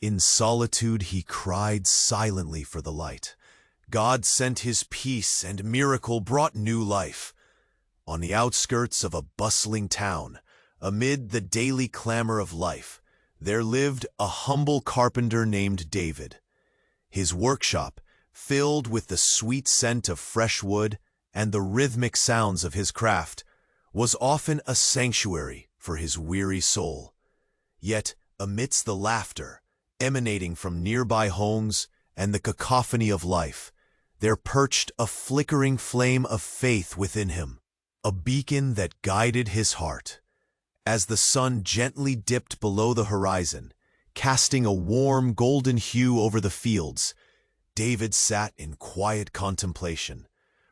In solitude he cried silently for the light. God sent his peace, and miracle brought new life. On the outskirts of a bustling town, amid the daily clamor of life, there lived a humble carpenter named David. His workshop, filled with the sweet scent of fresh wood and the rhythmic sounds of his craft, was often a sanctuary for his weary soul. Yet, amidst the laughter emanating from nearby homes and the cacophony of life, there perched a flickering flame of faith within him, a beacon that guided his heart. As the sun gently dipped below the horizon, casting a warm golden hue over the fields, David sat in quiet contemplation,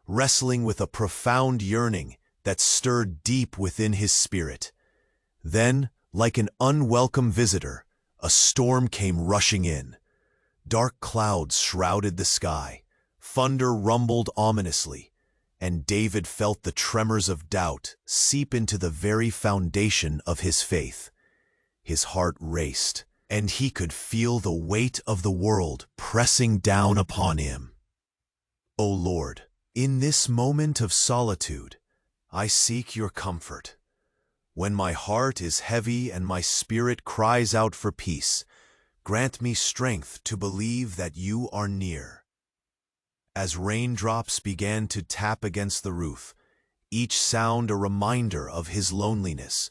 wrestling with a profound yearning that stirred deep within his spirit. Then, like an unwelcome visitor, a storm came rushing in. Dark clouds shrouded the sky, thunder rumbled ominously, and David felt the tremors of doubt seep into the very foundation of his faith. His heart raced, and he could feel the weight of the world pressing down upon him. O Lord, in this moment of solitude, I seek your comfort. When my heart is heavy and my spirit cries out for peace, grant me strength to believe that you are near. As raindrops began to tap against the roof, each sound a reminder of his loneliness,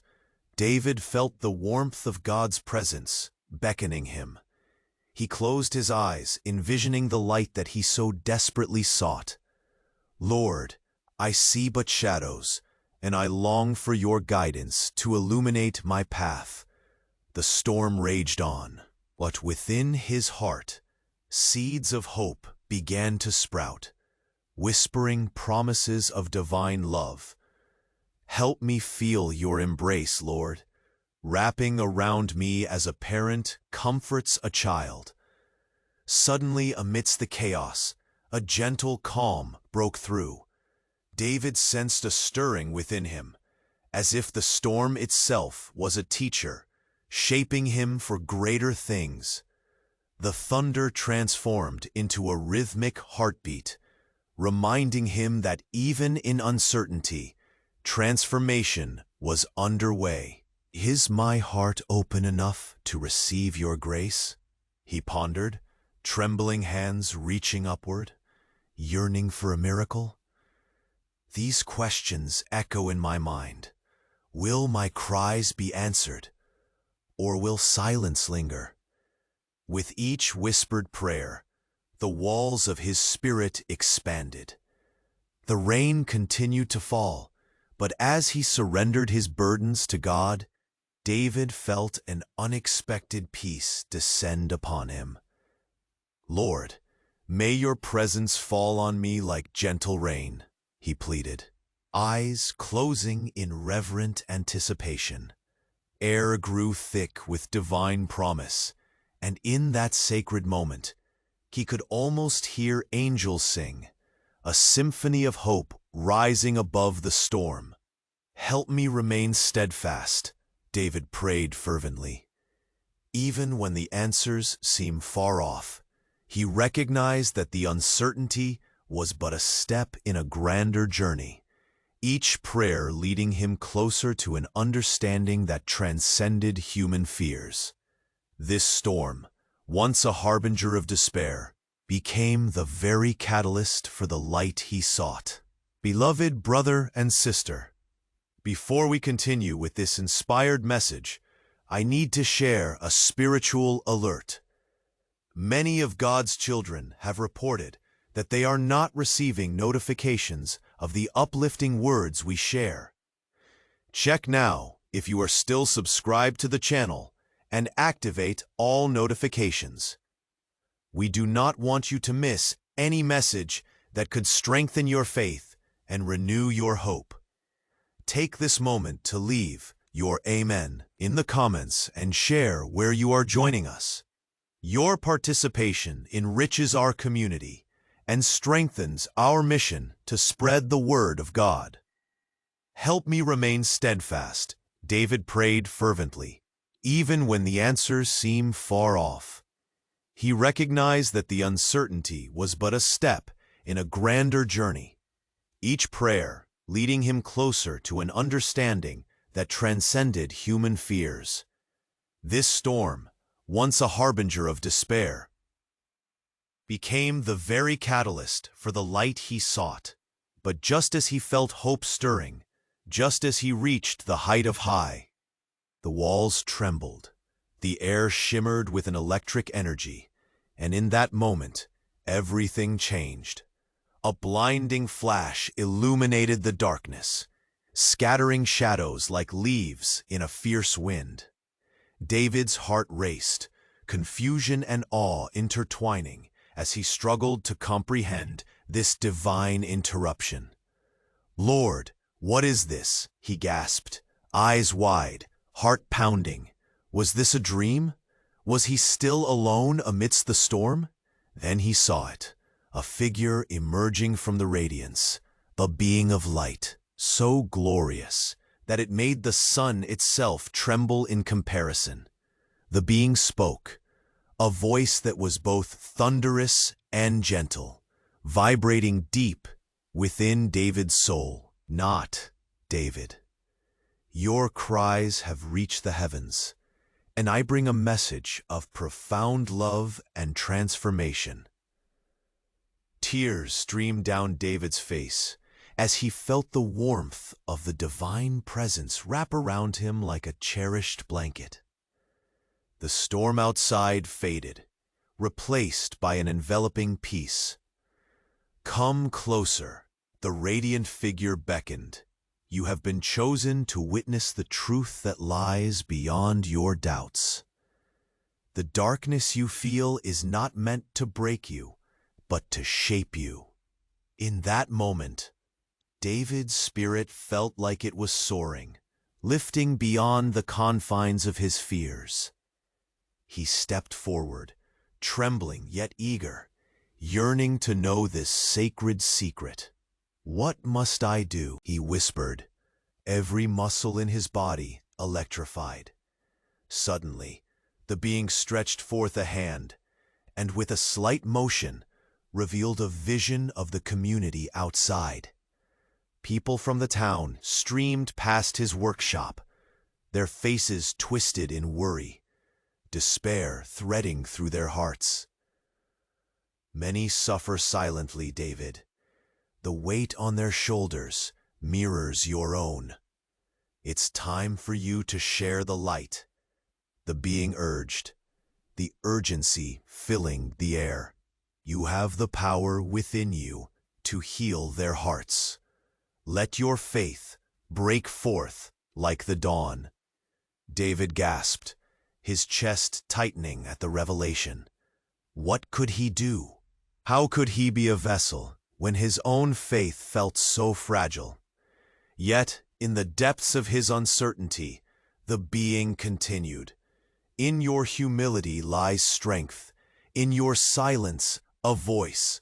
David felt the warmth of God's presence beckoning him. He closed his eyes, envisioning the light that he so desperately sought. Lord, I see but shadows, and I long for your guidance to illuminate my path. The storm raged on, but within his heart, seeds of hope began to sprout, whispering promises of divine love. Help me feel your embrace, Lord, wrapping around me as a parent comforts a child. Suddenly, amidst the chaos, a gentle calm broke through. David sensed a stirring within him, as if the storm itself was a teacher, shaping him for greater things. The thunder transformed into a rhythmic heartbeat, reminding him that even in uncertainty, transformation was underway. Is my heart open enough to receive your grace? He pondered, trembling hands reaching upward, yearning for a miracle. These questions echo in my mind. Will my cries be answered, or will silence linger? With each whispered prayer, the walls of his spirit expanded. The rain continued to fall, but as he surrendered his burdens to God, David felt an unexpected peace descend upon him. Lord, may your presence fall on me like gentle rain, he pleaded, eyes closing in reverent anticipation. Air grew thick with divine promise, and in that sacred moment, he could almost hear angels sing, a symphony of hope rising above the storm. Help me remain steadfast, David prayed fervently. Even when the answers seem far off, he recognized that the uncertainty was but a step in a grander journey, each prayer leading him closer to an understanding that transcended human fears. This storm, once a harbinger of despair, became the very catalyst for the light he sought. Beloved brother and sister, before we continue with this inspired message, I need to share a spiritual alert. Many of God's children have reported that they are not receiving notifications of the uplifting words we share. Check now if you are still subscribed to the channel and activate all notifications. We do not want you to miss any message that could strengthen your faith and renew your hope. Take this moment to leave your Amen in the comments and share where you are joining us. Your participation enriches our community and strengthens our mission to spread the word of God. Help me remain steadfast, David prayed fervently, even when the answers seem far off. He recognized that the uncertainty was but a step in a grander journey, each prayer leading him closer to an understanding that transcended human fears. This storm, once a harbinger of despair, became the very catalyst for the light he sought. But just as he felt hope stirring, just as he reached the height of high, the walls trembled, the air shimmered with an electric energy, and in that moment, everything changed. A blinding flash illuminated the darkness, scattering shadows like leaves in a fierce wind. David's heart raced, confusion and awe intertwining as he struggled to comprehend this divine interruption. "Lord, what is this?" he gasped, eyes wide, heart pounding. Was this a dream? Was he still alone amidst the storm? Then he saw it, a figure emerging from the radiance, the being of light, so glorious that it made the sun itself tremble in comparison. The being spoke, a voice that was both thunderous and gentle, vibrating deep within David's soul. "Not, David. Your cries have reached the heavens, and I bring a message of profound love and transformation." Tears streamed down David's face as he felt the warmth of the divine presence wrap around him like a cherished blanket. The storm outside faded, replaced by an enveloping peace. "Come closer," the radiant figure beckoned. "You have been chosen to witness the truth that lies beyond your doubts. The darkness you feel is not meant to break you, but to shape you." In that moment, David's spirit felt like it was soaring, lifting beyond the confines of his fears. He stepped forward, trembling yet eager, yearning to know this sacred secret. "What must I do?" he whispered, every muscle in his body electrified. Suddenly, the being stretched forth a hand, and with a slight motion, revealed a vision of the community outside. People from the town streamed past his workshop, their faces twisted in worry, despair threading through their hearts. "Many suffer silently, David. The weight on their shoulders mirrors your own. It's time for you to share the light," the being urged, the urgency filling the air. "You have the power within you to heal their hearts. Let your faith break forth like the dawn." David gasped, his chest tightening at the revelation. What could he do? How could he be a vessel when his own faith felt so fragile? Yet, in the depths of his uncertainty, the being continued. "In your humility lies strength. In your silence, a voice.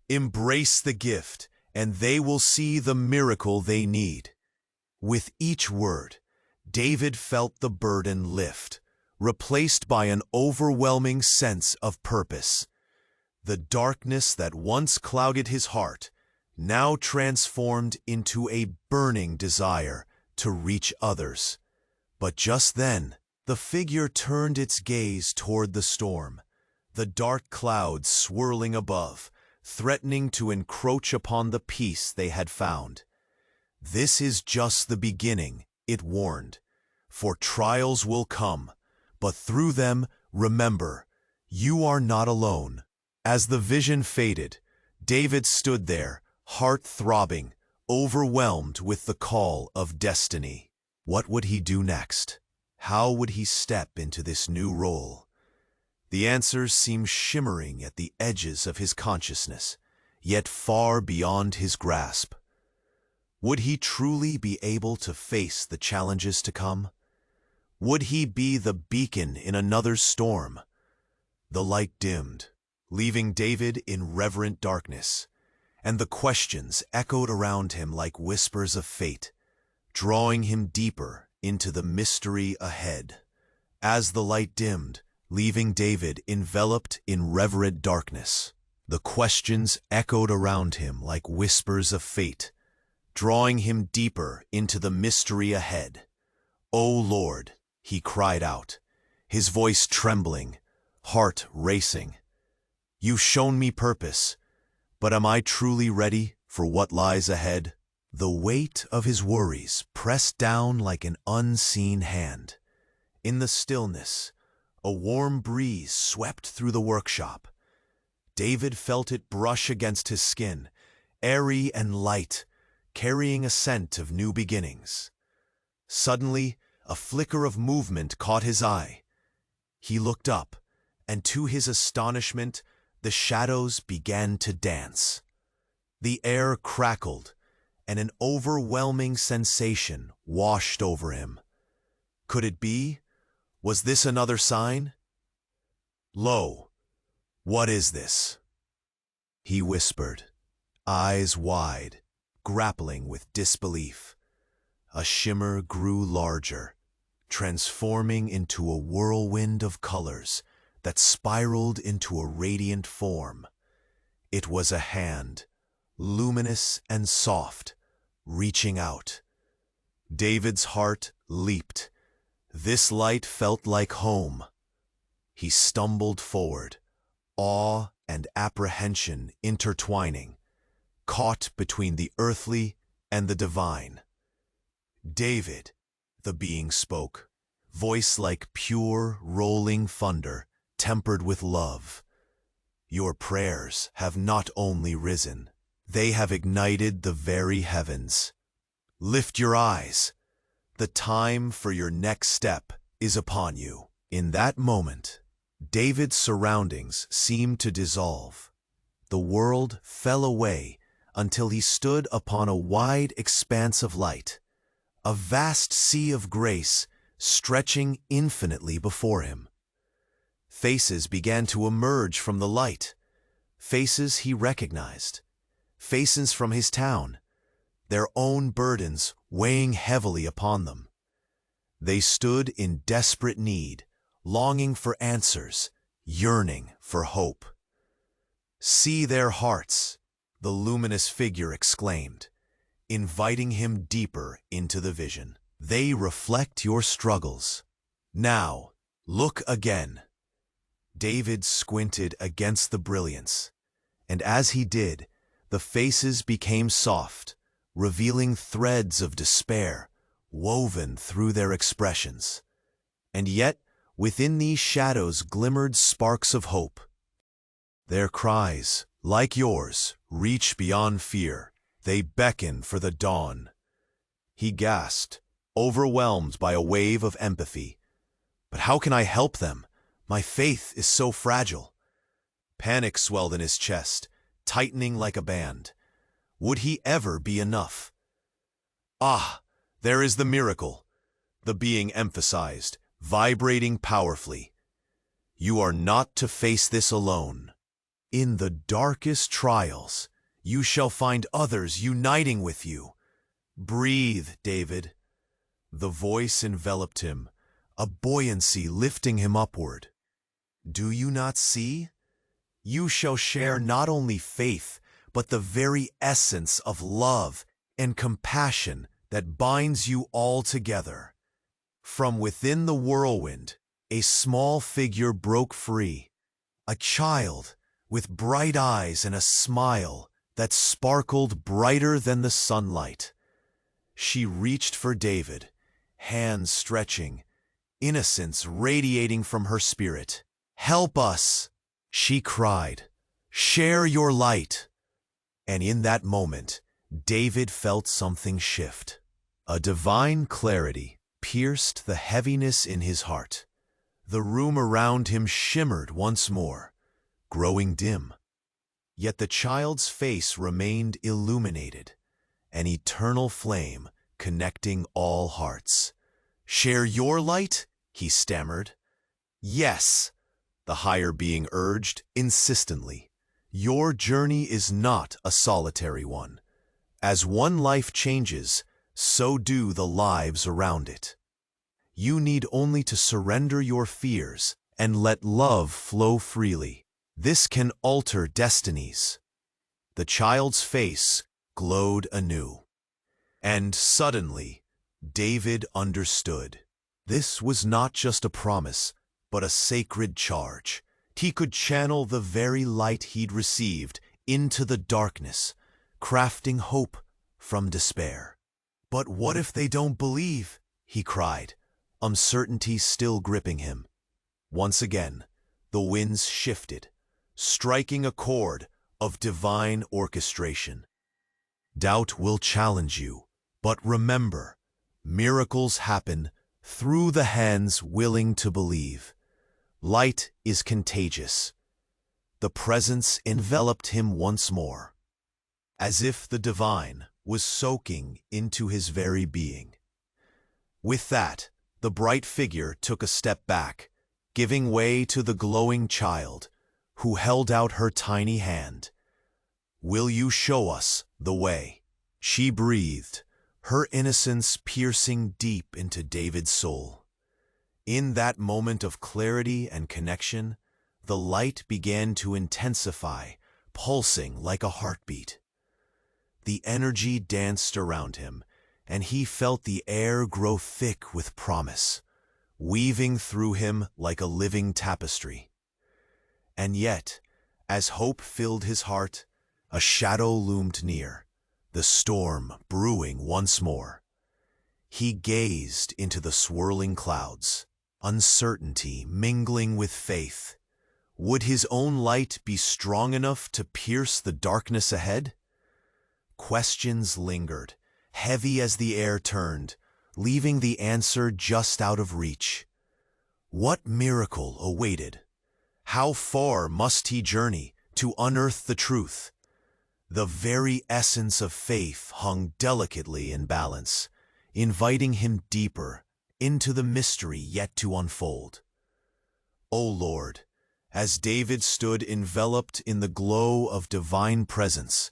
Embrace the gift, and they will see the miracle they need." With each word, David felt the burden lift, replaced by an overwhelming sense of purpose. The darkness that once clouded his heart now transformed into a burning desire to reach others. But just then, the figure turned its gaze toward the storm, the dark clouds swirling above, threatening to encroach upon the peace they had found. "This is just the beginning," it warned, "for trials will come, but through them, remember, you are not alone." As the vision faded, David stood there, heart throbbing, overwhelmed with the call of destiny. What would he do next? How would he step into this new role? The answers seemed shimmering at the edges of his consciousness, yet far beyond his grasp. Would he truly be able to face the challenges to come? Would he be the beacon in another storm? The light dimmed, leaving David in reverent darkness, and the questions echoed around him like whispers of fate, drawing him deeper into the mystery ahead. As the light dimmed, leaving David enveloped in reverent darkness. The questions echoed around him like whispers of fate, drawing him deeper into the mystery ahead. "O Lord," he cried out, his voice trembling, heart racing. "You've shown me purpose, but am I truly ready for what lies ahead?" The weight of his worries pressed down like an unseen hand. In the stillness, a warm breeze swept through the workshop. David felt it brush against his skin, airy and light, carrying a scent of new beginnings. Suddenly, a flicker of movement caught his eye. He looked up, and to his astonishment, the shadows began to dance. The air crackled, and an overwhelming sensation washed over him. Could it be? Was this another sign? "Lo, what is this?" he whispered, eyes wide, grappling with disbelief. A shimmer grew larger, transforming into a whirlwind of colors that spiraled into a radiant form. It was a hand, luminous and soft, reaching out. David's heart leaped. This light felt like home. He stumbled forward, awe and apprehension intertwining, caught between the earthly and the divine. "David," the being spoke, voice like pure, rolling thunder, tempered with love. "Your prayers have not only risen, they have ignited the very heavens. Lift your eyes. The time for your next step is upon you." In that moment, David's surroundings seemed to dissolve. The world fell away until he stood upon a wide expanse of light, a vast sea of grace stretching infinitely before him. Faces began to emerge from the light, faces he recognized, faces from his town, their own burdens weighing heavily upon them. They stood in desperate need, longing for answers, yearning for hope. "See their hearts," the luminous figure exclaimed, inviting him deeper into the vision. "They reflect your struggles. Now, look again." David squinted against the brilliance, and as he did, the faces became soft, revealing threads of despair woven through their expressions. And yet, within these shadows glimmered sparks of hope. Their cries, like yours, reach beyond fear. They beckon for the dawn. He gasped, overwhelmed by a wave of empathy. "But how can I help them? My faith is so fragile." Panic swelled in his chest, tightening like a band. Would he ever be enough? "Ah, there is the miracle," the being emphasized, vibrating powerfully. "You are not to face this alone. In the darkest trials, you shall find others uniting with you. Breathe, David." The voice enveloped him, a buoyancy lifting him upward. "Do you not see? You shall share not only faith, but the very essence of love and compassion that binds you all together." From within the whirlwind, a small figure broke free, a child with bright eyes and a smile that sparkled brighter than the sunlight. She reached for David, hands stretching, innocence radiating from her spirit. "Help us!" she cried. "Share your light." And in that moment, David felt something shift. A divine clarity pierced the heaviness in his heart. The room around him shimmered once more, growing dim. Yet the child's face remained illuminated, an eternal flame connecting all hearts. "Share your light?" he stammered. "Yes," the higher being urged insistently. "Your journey is not a solitary one. As one life changes, so do the lives around it. You need only to surrender your fears and let love flow freely. This can alter destinies. The child's face glowed anew. And suddenly, David understood. This was not just a promise, but a sacred charge. He could channel the very light he'd received into the darkness, crafting hope from despair. "But what if they don't believe?" he cried, uncertainty still gripping him. Once again, the winds shifted, striking a chord of divine orchestration. Doubt will challenge you, but remember, miracles happen through the hands willing to believe. Light is contagious. The presence enveloped him once more, as if the divine was soaking into his very being. With that, the bright figure took a step back, giving way to the glowing child, who held out her tiny hand. "Will you show us the way?" she breathed, her innocence piercing deep into David's soul. In that moment of clarity and connection, the light began to intensify, pulsing like a heartbeat. The energy danced around him, and he felt the air grow thick with promise, weaving through him like a living tapestry. And yet, as hope filled his heart, a shadow loomed near, the storm brewing once more. He gazed into the swirling clouds, uncertainty mingling with faith. Would his own light be strong enough to pierce the darkness ahead? Questions lingered, heavy as the air turned, leaving the answer just out of reach. What miracle awaited? How far must he journey to unearth the truth? The very essence of faith hung delicately in balance, inviting him deeper into the mystery yet to unfold. O Lord, as David stood enveloped in the glow of divine presence,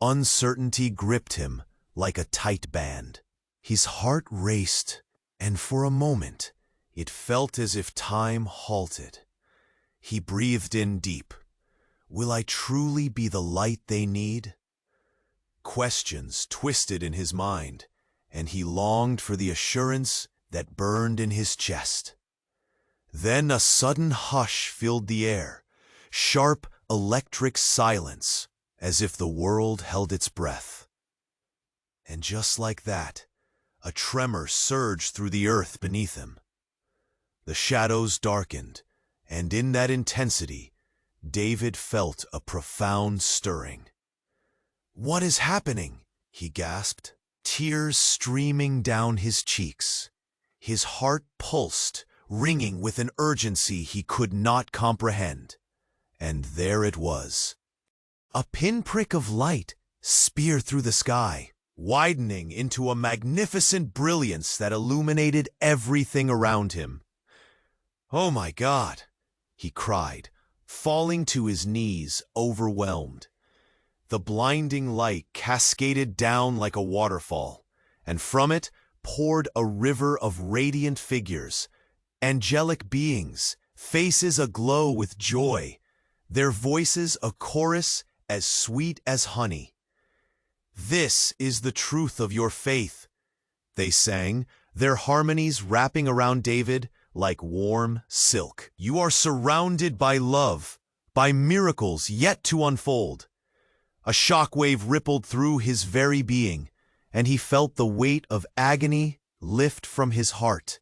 uncertainty gripped him like a tight band. His heart raced, and for a moment it felt as if time halted. He breathed in deep. Will I truly be the light they need? Questions twisted in his mind, and he longed for the assurance that burned in his chest. Then a sudden hush filled the air, sharp electric silence, as if the world held its breath. And just like that, a tremor surged through the earth beneath him. The shadows darkened, and in that intensity, David felt a profound stirring. "What is happening?" he gasped, tears streaming down his cheeks. His heart pulsed, ringing with an urgency he could not comprehend. And there it was. A pinprick of light spear through the sky, widening into a magnificent brilliance that illuminated everything around him. "Oh my God!" he cried, falling to his knees, overwhelmed. The blinding light cascaded down like a waterfall, and from it poured a river of radiant figures, angelic beings, faces aglow with joy, their voices a chorus as sweet as honey. "This is the truth of your faith," they sang, their harmonies wrapping around David like warm silk. "You are surrounded by love, by miracles yet to unfold." A shockwave rippled through his very being, and he felt the weight of agony lift from his heart.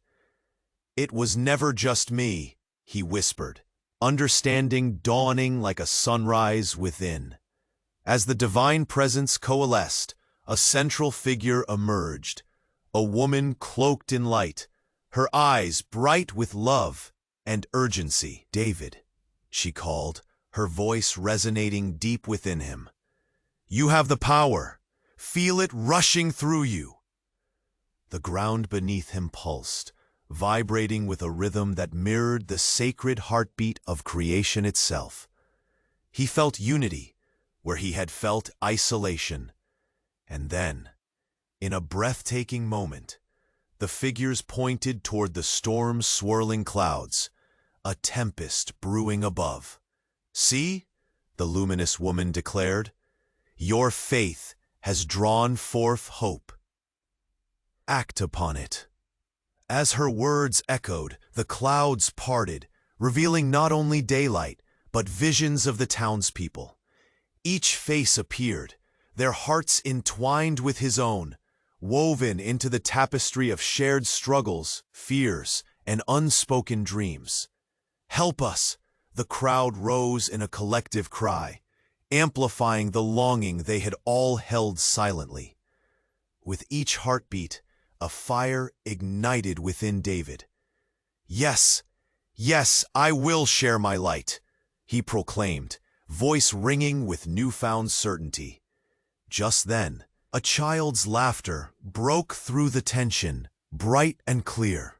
"It was never just me," he whispered, understanding dawning like a sunrise within. As the divine presence coalesced, a central figure emerged, a woman cloaked in light, her eyes bright with love and urgency. "David," she called, her voice resonating deep within him. "You have the power. Feel it rushing through you." The ground beneath him pulsed, vibrating with a rhythm that mirrored the sacred heartbeat of creation itself. He felt unity where he had felt isolation. And then, in a breathtaking moment, the figures pointed toward the storm-swirling clouds, a tempest brewing above. "See," the luminous woman declared, "your faith has drawn forth hope. Act upon it." As her words echoed, the clouds parted, revealing not only daylight, but visions of the townspeople. Each face appeared, their hearts entwined with his own, woven into the tapestry of shared struggles, fears, and unspoken dreams. "Help us!" the crowd rose in a collective cry, amplifying the longing they had all held silently. With each heartbeat, a fire ignited within David. "Yes, yes, I will share my light," he proclaimed, voice ringing with newfound certainty. Just then, a child's laughter broke through the tension, bright and clear.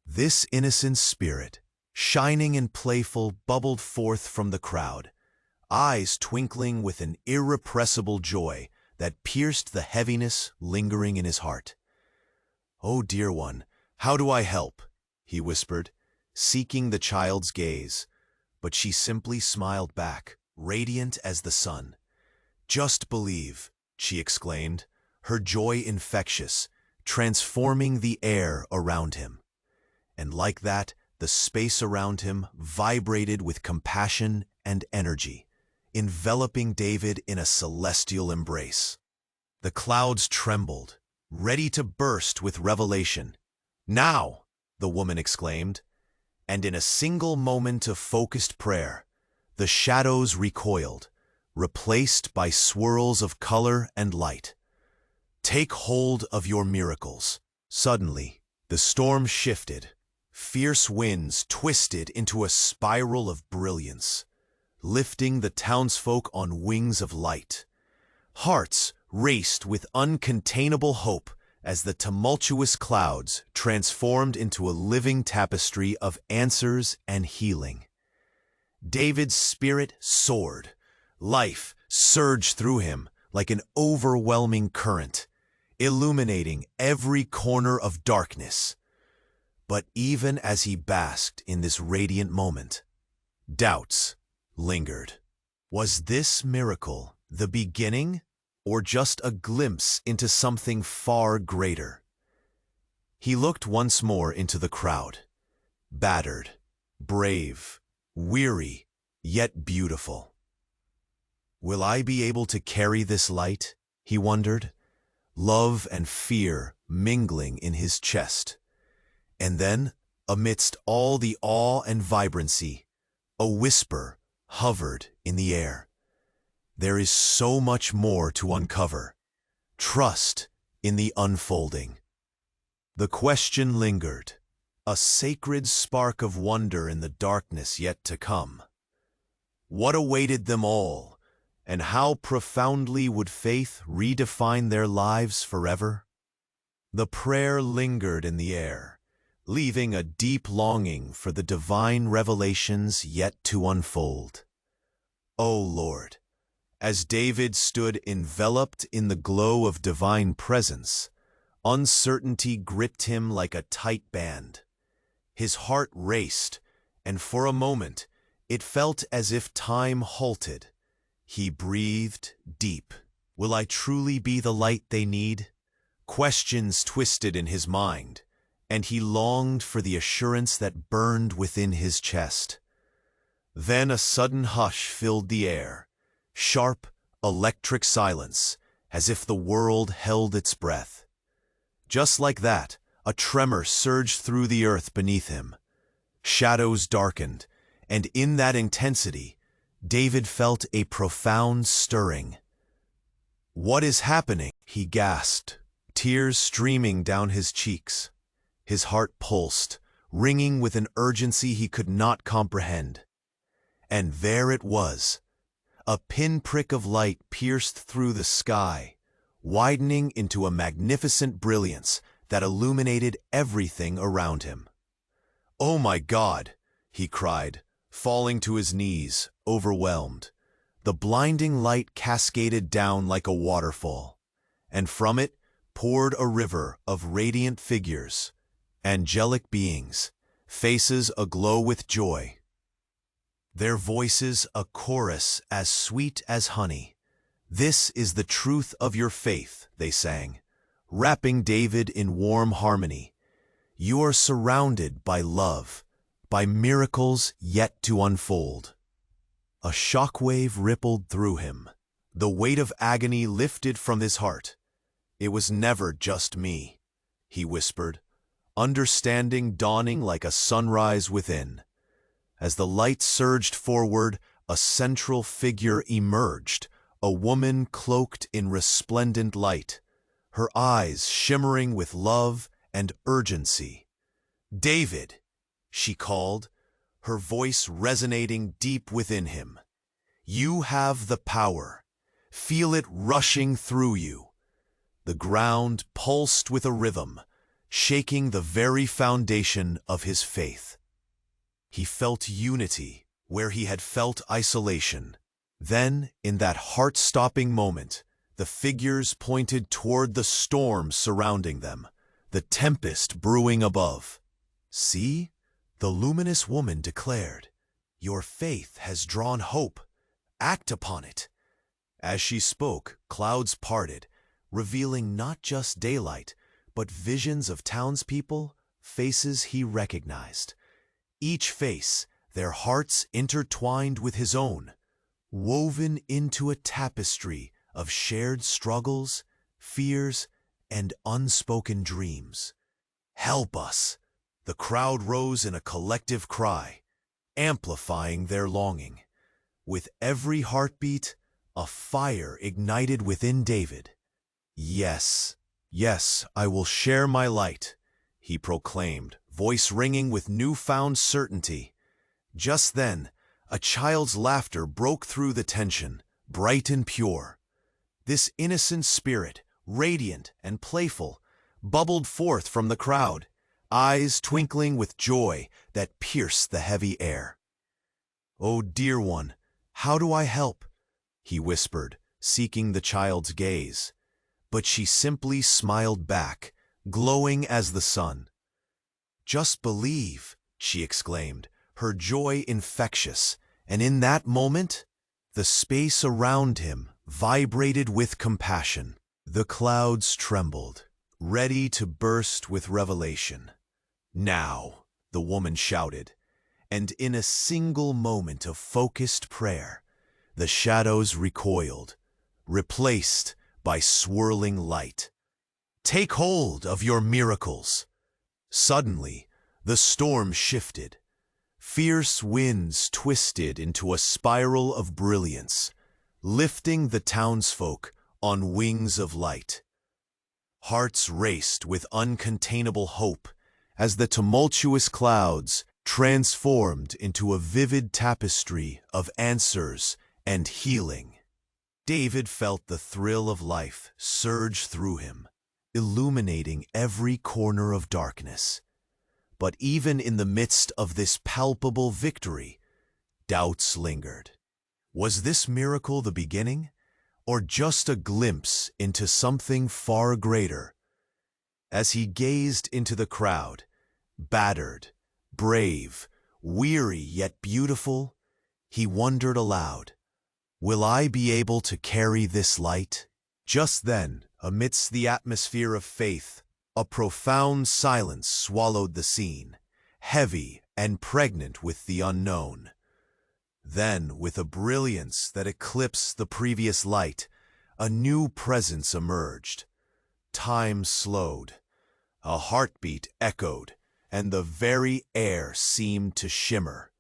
This innocent spirit, shining and playful, bubbled forth from the crowd, eyes twinkling with an irrepressible joy that pierced the heaviness lingering in his heart. "Oh, dear one, how do I help?" he whispered, seeking the child's gaze, but she simply smiled back, radiant as the sun. "Just believe," she exclaimed, her joy infectious, transforming the air around him. And like that, the space around him vibrated with compassion and energy, enveloping David in a celestial embrace. The clouds trembled, ready to burst with revelation. "Now!" the woman exclaimed, and in a single moment of focused prayer, the shadows recoiled, replaced by swirls of color and light. "Take hold of your miracles." Suddenly, the storm shifted. Fierce winds twisted into a spiral of brilliance, lifting the townsfolk on wings of light. Hearts raced with uncontainable hope as the tumultuous clouds transformed into a living tapestry of answers and healing. David's spirit soared. Life surged through him like an overwhelming current, illuminating every corner of darkness. But even as he basked in this radiant moment, doubts lingered. Was this miracle the beginning, or just a glimpse into something far greater? He looked once more into the crowd, battered, brave, weary, yet beautiful. Will I be able to carry this light? He wondered, love and fear mingling in his chest. And then, amidst all the awe and vibrancy, a whisper hovered in the air. There is so much more to uncover. Trust in the unfolding. The question lingered, a sacred spark of wonder in the darkness yet to come. What awaited them all, and how profoundly would faith redefine their lives forever? The prayer lingered in the air, leaving a deep longing for the divine revelations yet to unfold. O Lord, as David stood enveloped in the glow of divine presence, uncertainty gripped him like a tight band. His heart raced, and for a moment it felt as if time halted. He breathed deep. Will I truly be the light they need? Questions twisted in his mind, and he longed for the assurance that burned within his chest. Then a sudden hush filled the air, sharp, electric silence, as if the world held its breath. Just like that, a tremor surged through the earth beneath him. Shadows darkened, and in that intensity, David felt a profound stirring. "What is happening?" he gasped, tears streaming down his cheeks. His heart pulsed, ringing with an urgency he could not comprehend. And there it was. A pinprick of light pierced through the sky, widening into a magnificent brilliance that illuminated everything around him. "Oh my God!" he cried, falling to his knees, overwhelmed. The blinding light cascaded down like a waterfall, and from it poured a river of radiant figures, angelic beings, faces aglow with joy. Their voices a chorus as sweet as honey. "This is the truth of your faith," they sang, wrapping David in warm harmony. "You are surrounded by love, by miracles yet to unfold." A shockwave rippled through him. The weight of agony lifted from his heart. "It was never just me," he whispered, understanding dawning like a sunrise within. As the light surged forward, a central figure emerged, a woman cloaked in resplendent light, her eyes shimmering with love and urgency. "David," she called, her voice resonating deep within him. "You have the power. Feel it rushing through you." The ground pulsed with a rhythm, shaking the very foundation of his faith. He felt unity where he had felt isolation. Then, in that heart-stopping moment, the figures pointed toward the storm surrounding them, the tempest brewing above. "See," the luminous woman declared, "your faith has drawn hope. Act upon it." As she spoke, clouds parted, revealing not just daylight, but visions of townspeople, faces he recognized. Each face, their hearts intertwined with his own, woven into a tapestry of shared struggles, fears, and unspoken dreams. "Help us!" The crowd rose in a collective cry, amplifying their longing. With every heartbeat, a fire ignited within David. "Yes, yes, I will share my light," he proclaimed, voice ringing with newfound certainty. Just then, a child's laughter broke through the tension, bright and pure. This innocent spirit, radiant and playful, bubbled forth from the crowd, eyes twinkling with joy that pierced the heavy air. "Oh, dear one, how do I help?" he whispered, seeking the child's gaze. But she simply smiled back, glowing as the sun. "Just believe," she exclaimed, her joy infectious, and in that moment, the space around him vibrated with compassion. The clouds trembled, ready to burst with revelation. "Now," the woman shouted, and in a single moment of focused prayer, the shadows recoiled, replaced by swirling light. "Take hold of your miracles." Suddenly, the storm shifted. Fierce winds twisted into a spiral of brilliance, lifting the townsfolk on wings of light. Hearts raced with uncontainable hope as the tumultuous clouds transformed into a vivid tapestry of answers and healing. David felt the thrill of life surge through him, illuminating every corner of darkness. But even in the midst of this palpable victory, doubts lingered. Was this miracle the beginning, or just a glimpse into something far greater? As he gazed into the crowd, battered, brave, weary yet beautiful, he wondered aloud, "Will I be able to carry this light?" Just then, amidst the atmosphere of faith, a profound silence swallowed the scene, heavy and pregnant with the unknown. Then, with a brilliance that eclipsed the previous light, a new presence emerged. Time slowed, a heartbeat echoed, and the very air seemed to shimmer.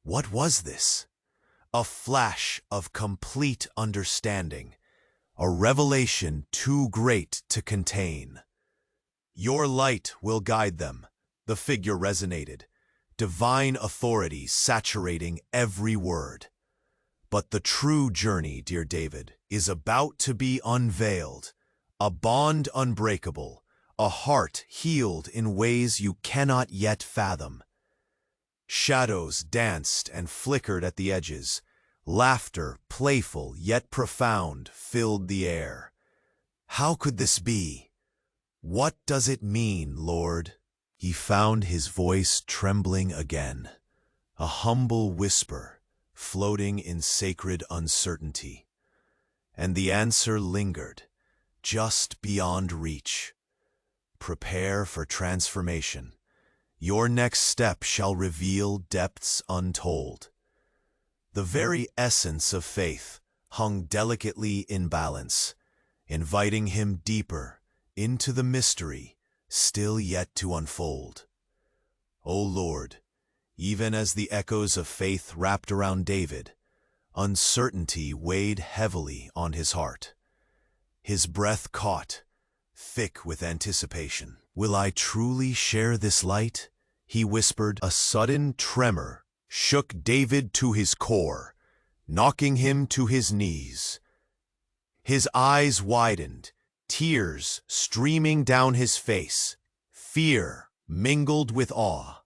What was this? A flash of complete understanding, a revelation too great to contain. "Your light will guide them," the figure resonated, divine authority saturating every word. "But the true journey, dear David, is about to be unveiled, a bond unbreakable, a heart healed in ways you cannot yet fathom." Shadows danced and flickered at the edges. Laughter, playful yet profound, filled the air. How could this be? "What does it mean, Lord?" he found his voice trembling again, a humble whisper floating in sacred uncertainty. And the answer lingered, just beyond reach. Prepare for transformation. Your next step shall reveal depths untold. The very essence of faith hung delicately in balance, inviting him deeper into the mystery still yet to unfold. O Lord, even as the echoes of faith wrapped around David, uncertainty weighed heavily on his heart. His breath caught, thick with anticipation. "Will I truly share this light?" he whispered. A sudden tremor shook David to his core, knocking him to his knees. His eyes widened, tears streaming down his face, fear mingled with awe.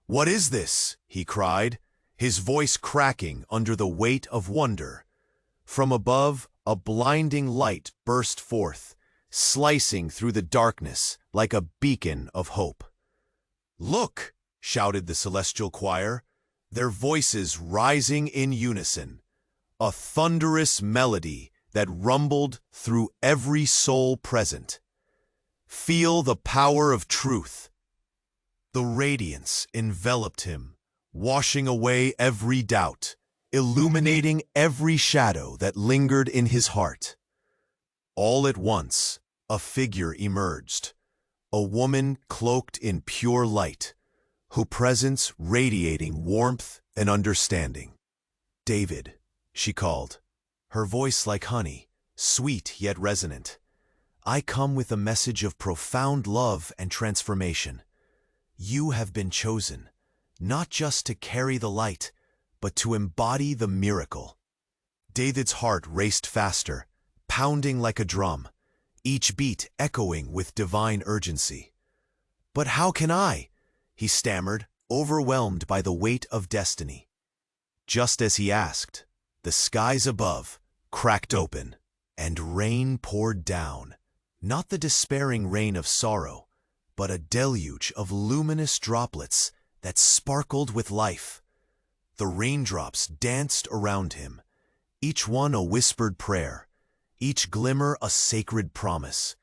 "What is this?" he cried, his voice cracking under the weight of wonder. From above, a blinding light burst forth, slicing through the darkness like a beacon of hope. "Look!" shouted the celestial choir, their voices rising in unison, a thunderous melody that rumbled through every soul present. "Feel the power of truth." The radiance enveloped him, washing away every doubt, illuminating every shadow that lingered in his heart. All at once, a figure emerged, a woman cloaked in pure light, her presence radiating warmth and understanding. "David," she called, her voice like honey, sweet yet resonant. "I come with a message of profound love and transformation. You have been chosen, not just to carry the light, but to embody the miracle." David's heart raced faster, pounding like a drum, each beat echoing with divine urgency. "But how can I?" he stammered, overwhelmed by the weight of destiny. Just as he asked, the skies above cracked open, and rain poured down, not the despairing rain of sorrow, but a deluge of luminous droplets that sparkled with life. The raindrops danced around him, each one a whispered prayer, each glimmer a sacred promise.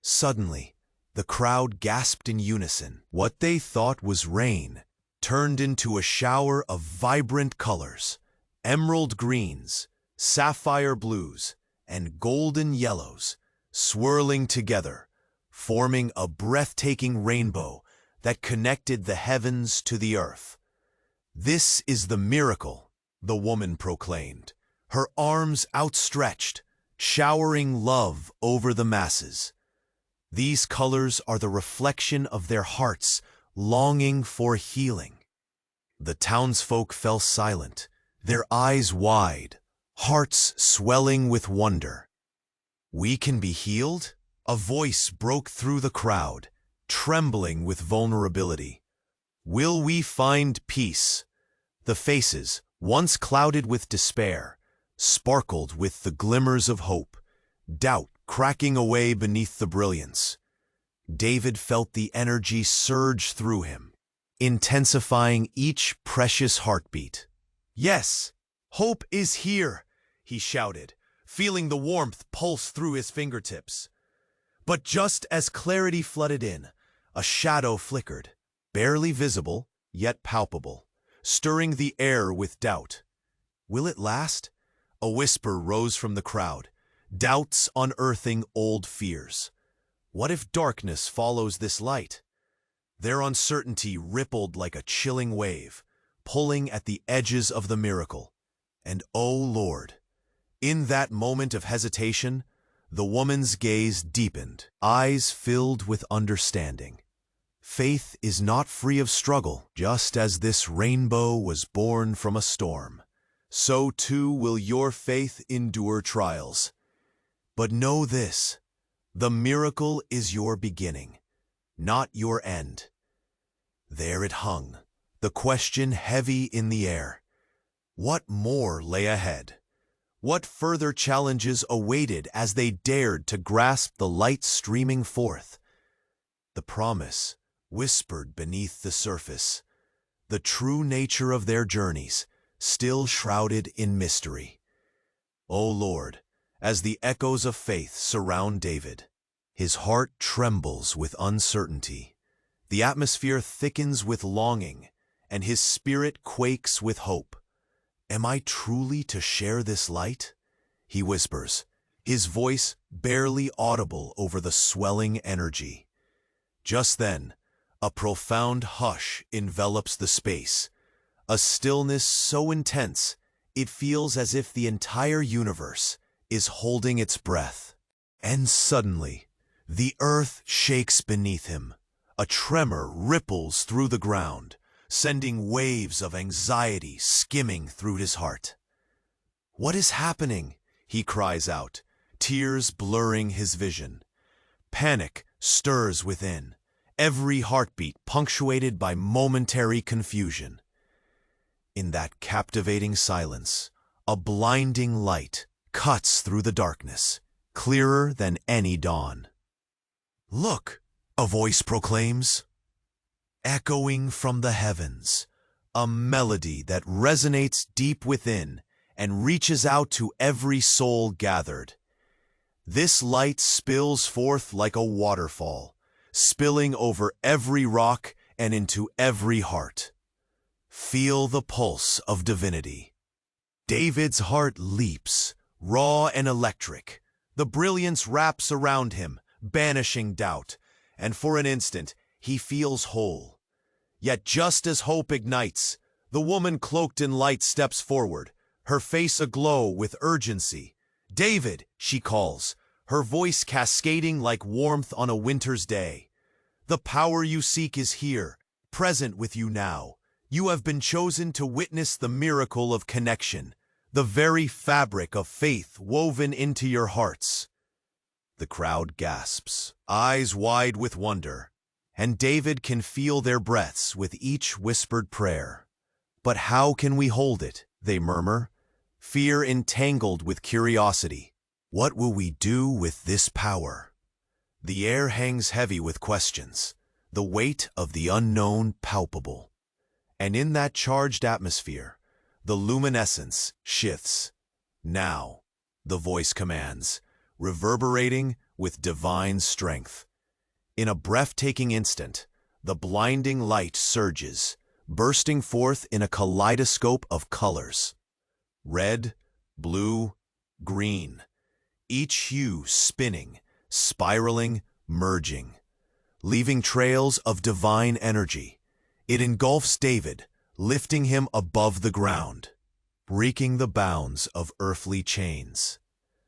Suddenly, the crowd gasped in unison. What they thought was rain turned into a shower of vibrant colors, emerald greens, sapphire blues, and golden yellows, swirling together, forming a breathtaking rainbow that connected the heavens to the earth. "This is the miracle," the woman proclaimed, her arms outstretched, showering love over the masses. "These colors are the reflection of their hearts longing for healing." The townsfolk fell silent, their eyes wide, hearts swelling with wonder. "We can be healed?" A voice broke through the crowd, trembling with vulnerability. "Will we find peace?" The faces, once clouded with despair, sparkled with the glimmers of hope, doubt cracking away beneath the brilliance. David felt the energy surge through him, intensifying each precious heartbeat. "Yes, hope is here," he shouted, feeling the warmth pulse through his fingertips. But just as clarity flooded in, a shadow flickered, barely visible, yet palpable, stirring the air with doubt. "Will it last?" A whisper rose from the crowd, doubts unearthing old fears. What if darkness follows this light? Their uncertainty rippled like a chilling wave, pulling at the edges of the miracle. And oh Lord, in that moment of hesitation, the woman's gaze deepened, eyes filled with understanding. Faith is not free of struggle. Just as this rainbow was born from a storm, so too will your faith endure trials. But know this, the miracle is your beginning, not your end. There it hung, the question heavy in the air. What more lay ahead? What further challenges awaited as they dared to grasp the light streaming forth? The promise whispered beneath the surface, the true nature of their journeys still shrouded in mystery. O Lord, as the echoes of faith surround David, his heart trembles with uncertainty. The atmosphere thickens with longing, and his spirit quakes with hope. Am I truly to share this light? He whispers, his voice barely audible over the swelling energy. Just then, a profound hush envelops the space, a stillness so intense it feels as if the entire universe is holding its breath. And suddenly, the earth shakes beneath him. A tremor ripples through the ground, sending waves of anxiety skimming through his heart. What is happening? He cries out, tears blurring his vision. Panic stirs within, every heartbeat punctuated by momentary confusion. In that captivating silence, a blinding light cuts through the darkness, clearer than any dawn. Look, a voice proclaims, echoing from the heavens, a melody that resonates deep within and reaches out to every soul gathered. This light spills forth like a waterfall, spilling over every rock and into every heart. Feel the pulse of divinity. David's heart leaps, raw and electric. The brilliance wraps around him, banishing doubt, and for an instant, he feels whole. Yet just as hope ignites, the woman cloaked in light steps forward, her face aglow with urgency. "David," she calls, her voice cascading like warmth on a winter's day. "The power you seek is here, present with you now. You have been chosen to witness the miracle of connection, the very fabric of faith woven into your hearts." The crowd gasps, eyes wide with wonder, and David can feel their breaths with each whispered prayer. "But how can we hold it?" they murmur, fear entangled with curiosity. What will we do with this power? The air hangs heavy with questions, the weight of the unknown palpable. And in that charged atmosphere, the luminescence shifts. "Now," the voice commands, reverberating with divine strength. In a breathtaking instant, the blinding light surges, bursting forth in a kaleidoscope of colors. Red, blue, green, each hue spinning, spiraling, merging, leaving trails of divine energy. It engulfs David, lifting him above the ground, breaking the bounds of earthly chains.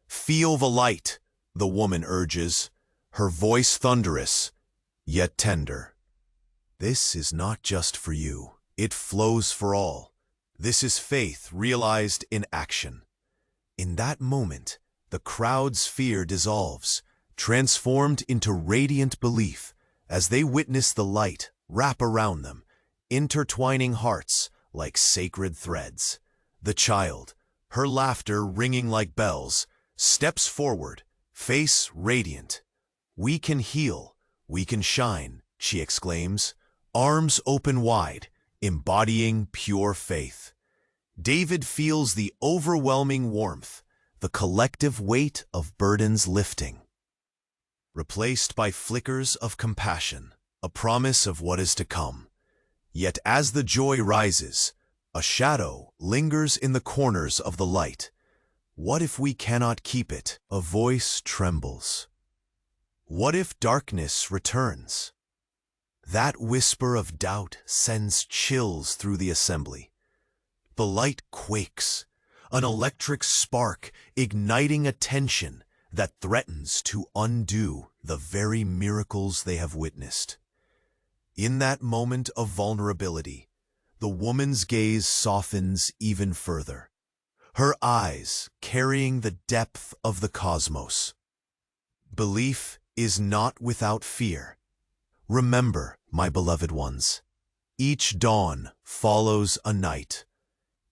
"Feel the light," the woman urges, her voice thunderous, yet tender. "This is not just for you. It flows for all. This is faith realized in action." In that moment, the crowd's fear dissolves, transformed into radiant belief as they witness the light wrap around them, intertwining hearts like sacred threads. The child, her laughter ringing like bells, steps forward, face radiant. "We can heal, we can shine," she exclaims, arms open wide, embodying pure faith. David feels the overwhelming warmth, the collective weight of burdens lifting, replaced by flickers of compassion, a promise of what is to come. Yet as the joy rises, a shadow lingers in the corners of the light. What if we cannot keep it? A voice trembles. What if darkness returns? That whisper of doubt sends chills through the assembly. The light quakes, an electric spark igniting a tension that threatens to undo the very miracles they have witnessed. In that moment of vulnerability, the woman's gaze softens even further, her eyes carrying the depth of the cosmos. Belief is not without fear. Remember, my beloved ones, each dawn follows a night.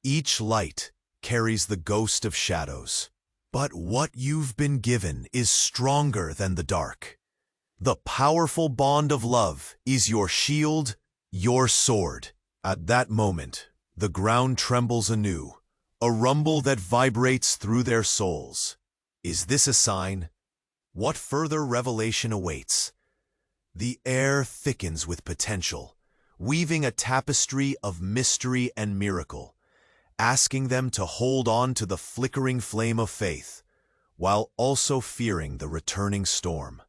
Each light carries the ghost of shadows. But what you've been given is stronger than the dark. The powerful bond of love is your shield, your sword. At that moment, the ground trembles anew, a rumble that vibrates through their souls. Is this a sign? What further revelation awaits? The air thickens with potential, weaving a tapestry of mystery and miracle, asking them to hold on to the flickering flame of faith, while also fearing the returning storm.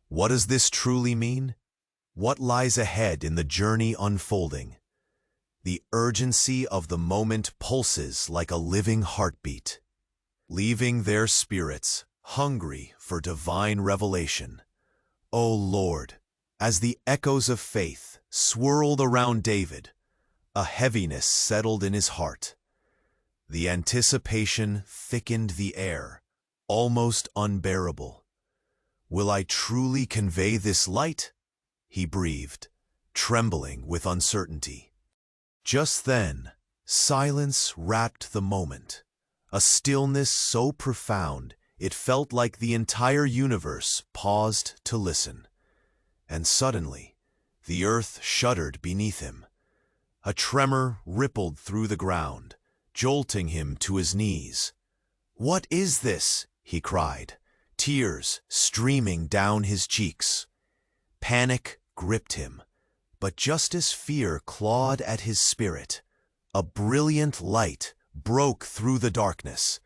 What does this truly mean? What lies ahead in the journey unfolding? The urgency of the moment pulses like a living heartbeat, leaving their spirits hungry for divine revelation. O Lord, as the echoes of faith swirled around David, a heaviness settled in his heart. The anticipation thickened the air, almost unbearable. Will I truly convey this light? He breathed, trembling with uncertainty. Just then, silence wrapped the moment, a stillness so profound it felt like the entire universe paused to listen. And suddenly, the earth shuddered beneath him. A tremor rippled through the ground, jolting him to his knees. "What is this?" he cried, tears streaming down his cheeks. Panic gripped him, but just as fear clawed at his spirit, a brilliant light broke through the darkness,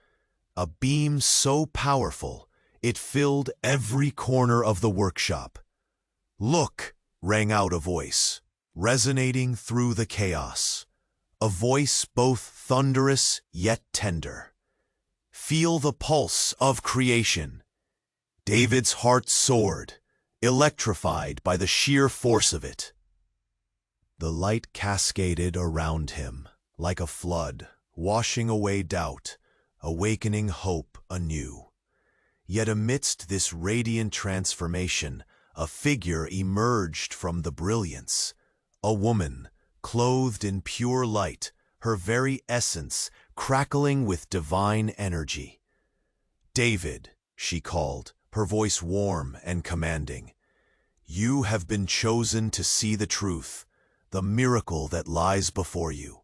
a beam so powerful it filled every corner of the workshop. "Look!" rang out a voice, resonating through the chaos, a voice both thunderous yet tender. "Feel the pulse of creation." David's heart soared, electrified by the sheer force of it. The light cascaded around him like a flood, washing away doubt, awakening hope anew. Yet amidst this radiant transformation, a figure emerged from the brilliance, a woman, clothed in pure light, her very essence crackling with divine energy. "David," she called, her voice warm and commanding, "you have been chosen to see the truth, the miracle that lies before you."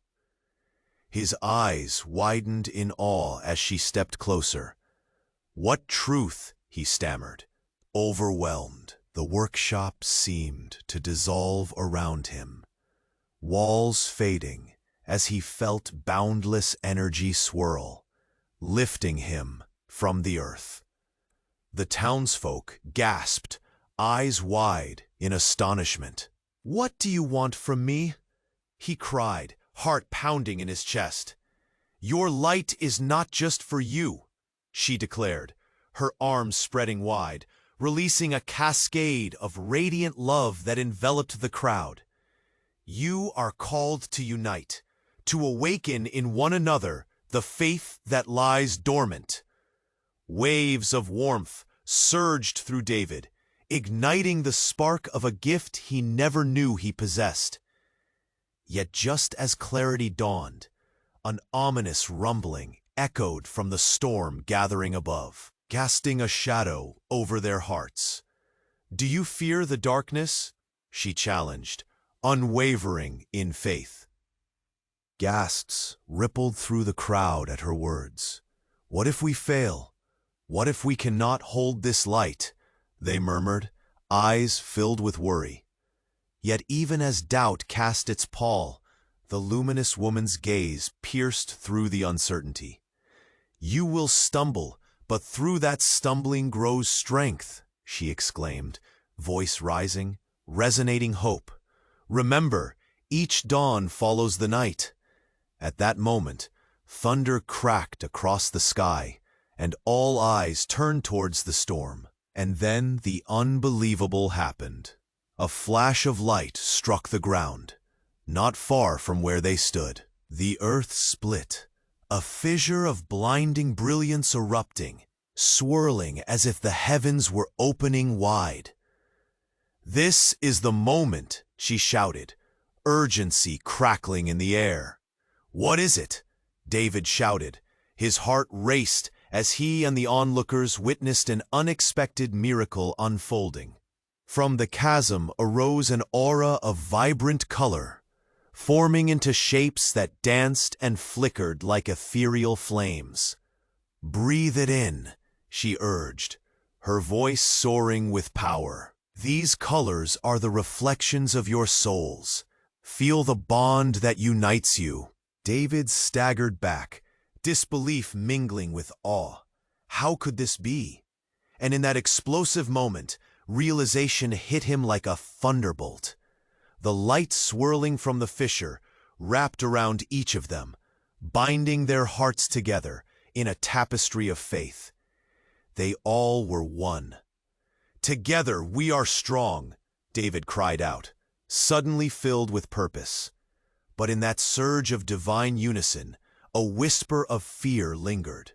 His eyes widened in awe as she stepped closer. "What truth?" he stammered. Overwhelmed, the workshop seemed to dissolve around him, walls fading as he felt boundless energy swirl, lifting him from the earth. The townsfolk gasped, eyes wide in astonishment. "What do you want from me?" he cried, heart pounding in his chest. "Your light is not just for you," she declared, her arms spreading wide, releasing a cascade of radiant love that enveloped the crowd. "You are called to unite, to awaken in one another the faith that lies dormant." Waves of warmth surged through David, igniting the spark of a gift he never knew he possessed. Yet just as clarity dawned, an ominous rumbling echoed from the storm gathering above, casting a shadow over their hearts. "Do you fear the darkness?" she challenged, unwavering in faith. Gasps rippled through the crowd at her words. "What if we fail? What if we cannot hold this light?" they murmured, eyes filled with worry. Yet even as doubt cast its pall, the luminous woman's gaze pierced through the uncertainty. "You will stumble, but through that stumbling grows strength," she exclaimed, voice rising, resonating hope. "Remember, each dawn follows the night." At that moment, thunder cracked across the sky, and all eyes turned towards the storm. And then the unbelievable happened. A flash of light struck the ground, not far from where they stood. The earth split, a fissure of blinding brilliance erupting, swirling as if the heavens were opening wide. "This is the moment," she shouted, urgency crackling in the air. "What is it?" David shouted. His heart raced as he and the onlookers witnessed an unexpected miracle unfolding. From the chasm arose an aura of vibrant color, forming into shapes that danced and flickered like ethereal flames. "Breathe it in," she urged, her voice soaring with power. "These colors are the reflections of your souls. Feel the bond that unites you." David staggered back, disbelief mingling with awe. How could this be? And in that explosive moment, realization hit him like a thunderbolt. The light swirling from the fissure wrapped around each of them, binding their hearts together in a tapestry of faith. They all were one. "Together we are strong," David cried out, suddenly filled with purpose. But in that surge of divine unison, a whisper of fear lingered.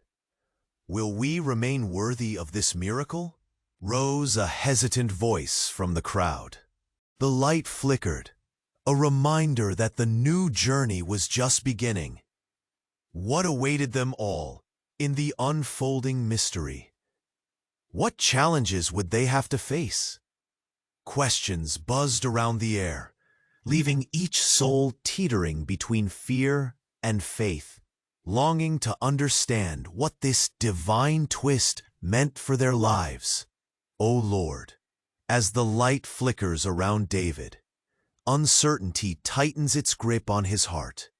"Will we remain worthy of this miracle?" rose a hesitant voice from the crowd. The light flickered, a reminder that the new journey was just beginning. What awaited them all in the unfolding mystery? What challenges would they have to face? Questions buzzed around the air, leaving each soul teetering between fear and faith, longing to understand what this divine twist meant for their lives. O Lord, as the light flickers around David, uncertainty tightens its grip on his heart.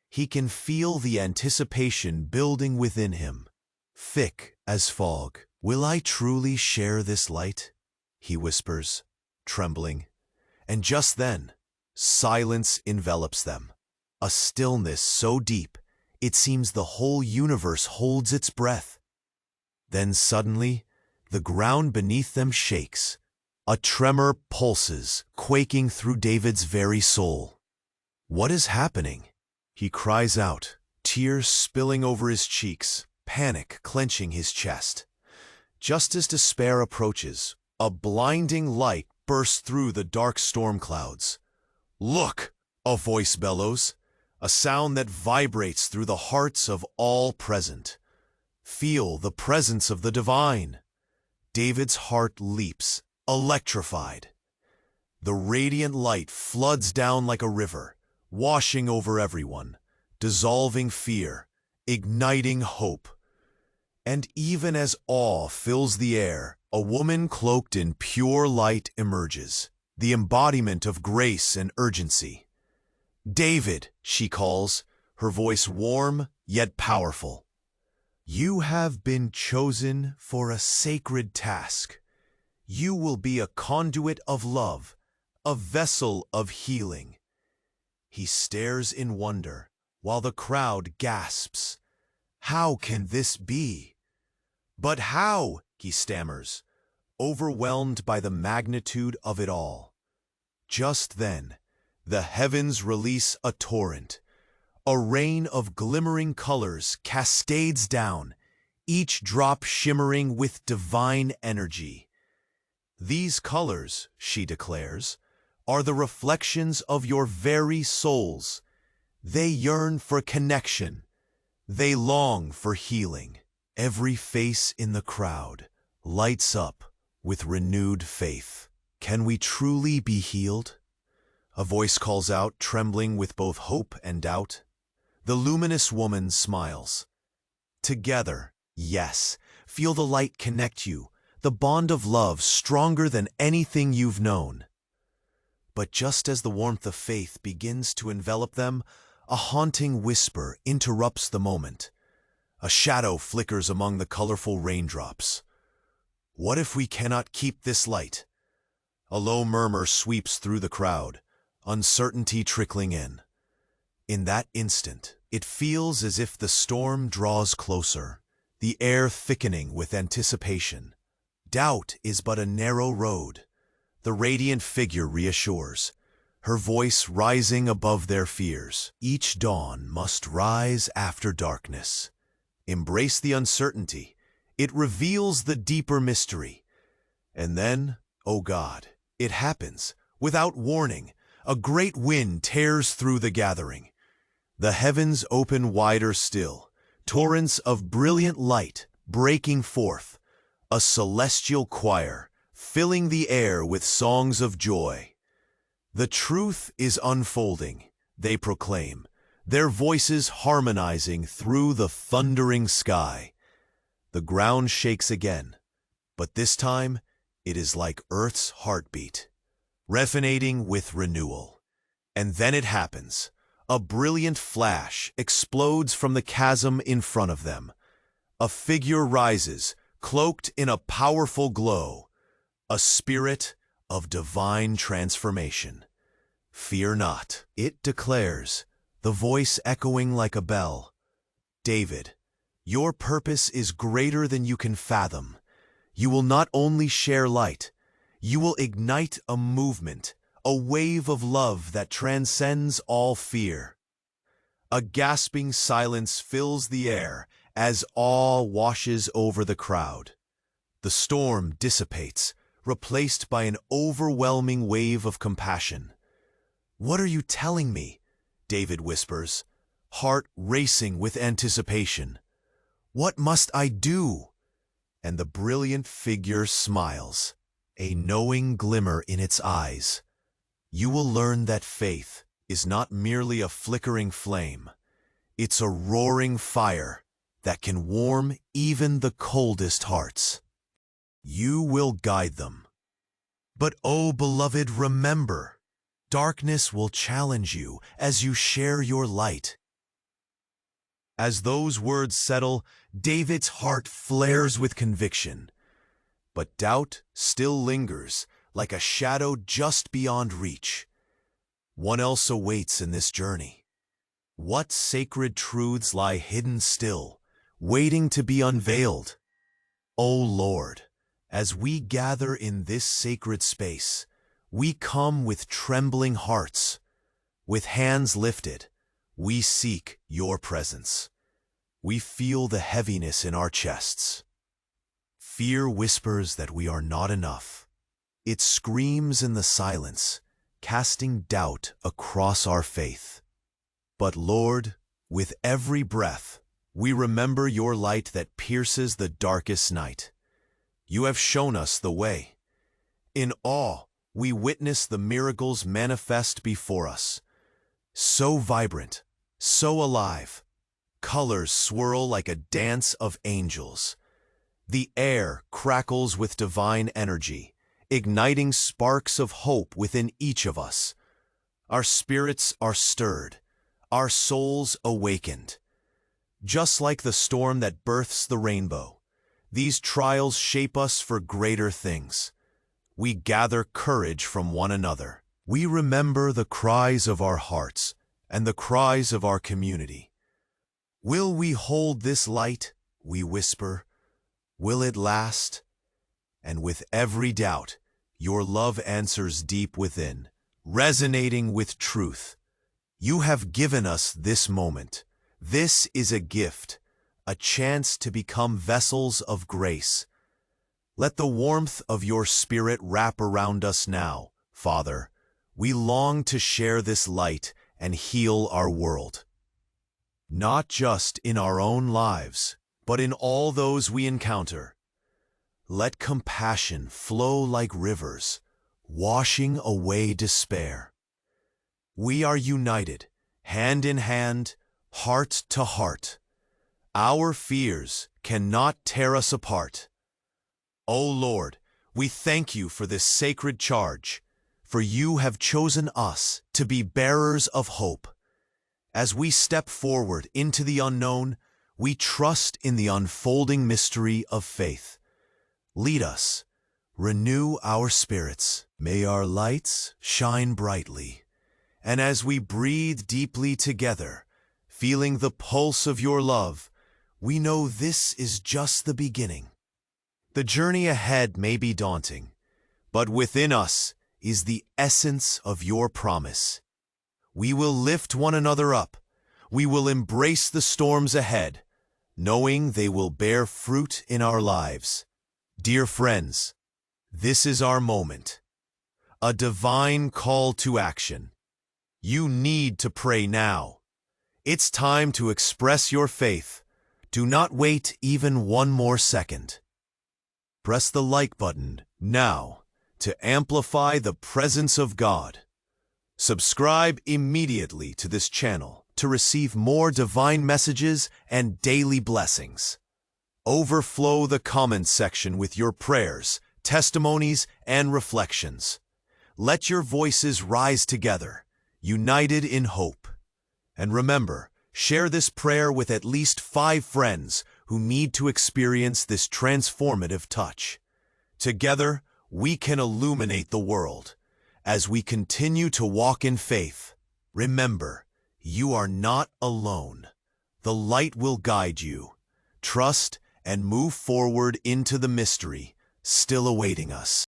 He can feel the anticipation building within him, thick as fog. "Will I truly share this light?" he whispers, trembling. And just then, silence envelops them, a stillness so deep it seems the whole universe holds its breath. Then suddenly, the ground beneath them shakes. A tremor pulses, quaking through David's very soul. What is happening? He cries out, tears spilling over his cheeks, panic clenching his chest. Just as despair approaches, a blinding light bursts through the dark storm clouds. "Look!" a voice bellows, a sound that vibrates through the hearts of all present. Feel the presence of the divine. David's heart leaps, electrified. The radiant light floods down like a river, washing over everyone, dissolving fear, igniting hope. And even as awe fills the air, a woman cloaked in pure light emerges, the embodiment of grace and urgency. "David," she calls, her voice warm yet powerful. "You have been chosen for a sacred task. You will be a conduit of love, a vessel of healing." He stares in wonder, while the crowd gasps. "How can this be?" "But how?" he stammers, overwhelmed by the magnitude of it all. Just then, the heavens release a torrent. A rain of glimmering colors cascades down, each drop shimmering with divine energy. "These colors," she declares, "are the reflections of your very souls. They yearn for connection. They long for healing." Every face in the crowd lights up with renewed faith. "Can we truly be healed?" a voice calls out, trembling with both hope and doubt. The luminous woman smiles. "Together, yes. Feel the light connect you, the bond of love stronger than anything you've known." But just as the warmth of faith begins to envelop them, a haunting whisper interrupts the moment. A shadow flickers among the colorful raindrops. "What if we cannot keep this light?" A low murmur sweeps through the crowd, uncertainty trickling in. In that instant, it feels as if the storm draws closer, the air thickening with anticipation. Doubt is but a narrow road. The radiant figure reassures, her voice rising above their fears. Each dawn must rise after darkness. Embrace the uncertainty. It reveals the deeper mystery. And then, O God, it happens. Without warning, a great wind tears through the gathering. The heavens open wider still, torrents of brilliant light breaking forth, a celestial choir filling the air with songs of joy. The truth is unfolding, they proclaim, their voices harmonizing through the thundering sky. The ground shakes again, but this time it is like Earth's heartbeat, resonating with renewal. And then it happens. A brilliant flash explodes from the chasm in front of them. A figure rises, cloaked in a powerful glow, a spirit of divine transformation. "Fear not," it declares, the voice echoing like a bell. "David, your purpose is greater than you can fathom. You will not only share light, you will ignite a movement, a wave of love that transcends all fear." A gasping silence fills the air as awe washes over the crowd. The storm dissipates, replaced by an overwhelming wave of compassion. "What are you telling me?" David whispers, heart racing with anticipation. "What must I do?" And the brilliant figure smiles, a knowing glimmer in its eyes. "You will learn that faith is not merely a flickering flame. It's a roaring fire that can warm even the coldest hearts. You will guide them. But, oh beloved, remember, darkness will challenge you as you share your light." As those words settle, David's heart flares with conviction. But doubt still lingers, like a shadow just beyond reach. What else awaits in this journey? What sacred truths lie hidden still, waiting to be unveiled? O Lord, as we gather in this sacred space, we come with trembling hearts. With hands lifted, we seek your presence. We feel the heaviness in our chests. Fear whispers that we are not enough. It screams in the silence, casting doubt across our faith. But Lord, with every breath, we remember your light that pierces the darkest night. You have shown us the way. In awe, we witness the miracles manifest before us. So vibrant, so alive, colors swirl like a dance of angels. The air crackles with divine energy, igniting sparks of hope within each of us. Our spirits are stirred, our souls awakened. Just like the storm that births the rainbow, these trials shape us for greater things. We gather courage from one another. We remember the cries of our hearts and the cries of our community. "Will we hold this light?" we whisper. "Will it last?" And with every doubt, your love answers deep within, resonating with truth. You have given us this moment. This is a gift, a chance to become vessels of grace. Let the warmth of your Spirit wrap around us now, Father. We long to share this light and heal our world. Not just in our own lives, but in all those we encounter. Let compassion flow like rivers, washing away despair. We are united, hand in hand, heart to heart. Our fears cannot tear us apart. O Lord, we thank you for this sacred charge, for you have chosen us to be bearers of hope. As we step forward into the unknown, we trust in the unfolding mystery of faith. Lead us, renew our spirits. May our lights shine brightly. And as we breathe deeply together, feeling the pulse of your love, we know this is just the beginning. The journey ahead may be daunting, but within us is the essence of your promise. We will lift one another up. We will embrace the storms ahead, knowing they will bear fruit in our lives. Dear friends, this is our moment, a divine call to action. You need to pray now. It's time to express your faith. Do not wait even one more second. Press the like button now to amplify the presence of God. Subscribe immediately to this channel to receive more divine messages and daily blessings. Overflow the comments section with your prayers, testimonies, and reflections. Let your voices rise together, united in hope. And remember, share this prayer with at least 5 friends who need to experience this transformative touch. Together, we can illuminate the world. As we continue to walk in faith, remember, you are not alone. The light will guide you. Trust and move forward into the mystery still awaiting us.